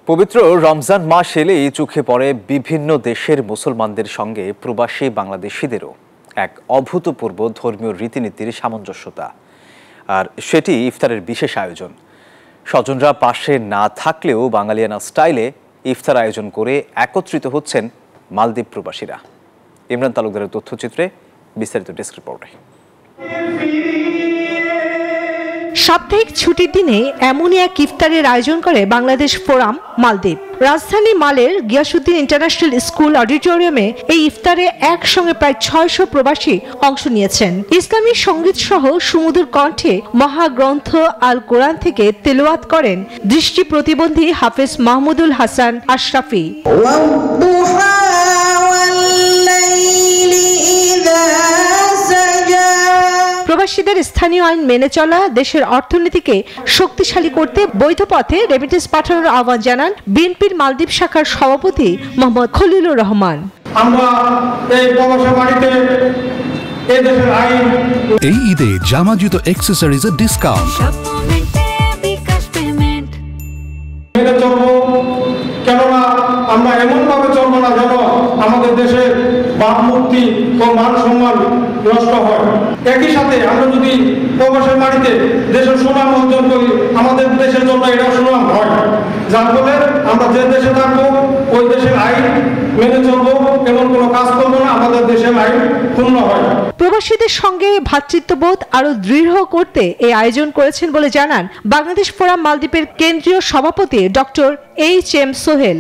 পবিত্র রমজান মাস এলেই চোখে পড়ে বিভিন্ন দেশের মুসলমানদের সঙ্গে প্রবাসী বাংলাদেশিদেরও এক অভূতপূর্ব ধর্মীয় রীতিনীতির সামঞ্জস্যতা, আর সেটি ইফতারের বিশেষ আয়োজন। স্বজনরা পাশে না থাকলেও বাঙালিয়ানা স্টাইলে ইফতার আয়োজন করে একত্রিত হচ্ছেন মালদ্বীপ প্রবাসীরা। ইমরান তালুকদারের তথ্যচিত্রে বিস্তারিত ডেস্ক রিপোর্টে। সাপ্তাহিক ছুটির দিনে এমনই এক ইফতারের আয়োজন করে বাংলাদেশ ফোরাম মালদ্বীপ। রাজধানী মালের গিয়াসউদ্দিন ইন্টারন্যাশনাল স্কুল অডিটোরিয়ামে এই ইফতারে একসঙ্গে প্রায় ৬০০ প্রবাসী অংশ নিয়েছেন। ইসলামী সঙ্গীত সহ সুমধুর কণ্ঠে মহাগ্রন্থ আল কোরআন থেকে তেলাওয়াত করেন দৃষ্টি প্রতিবন্ধী হাফেজ মাহমুদুল হাসান আশরাফি। প্রবাসীদের স্থানীয় আইন মেনে চলা, দেশের অর্থনীতিকে শক্তিশালী করতে বৈধ পথে রেমিটেন্স পাঠানোর আহ্বান জানান বিএনপির মালদ্বীপ শাখার সভাপতি মোহাম্মদ খলিলুর রহমান। এই ঈদে জামা জুতো অ্যাক্সেসরিজের ডিসকাউন্ট। কেননা আমরা এমনভাবে চলবো না যেন আমাদের দেশের ভাবমূর্তি ও মান সম্মান নষ্ট হয়। একই সাথে আমরা যদি প্রবাসের মাটিতে দেশের সুনাম অর্জন করি, আমাদের দেশের জন্য এটা সুনাম হয়, যার ফলে আমরা যে দেশে থাকবো ওই দেশের আইন মেনে চলবো, এমন কোনো কাজ করবো না আমাদের দেশের আইন ক্ষুণ্ণ হয়। প্রবাসীদের সঙ্গে ভ্রাতৃত্ববোধ আরো দৃঢ় করতে এই আয়োজন করেছেন বলে জানান বাংলাদেশ ফোরাম মালদ্বীপের কেন্দ্রীয় সভাপতি ডক্টর এইচ এম সোহেল।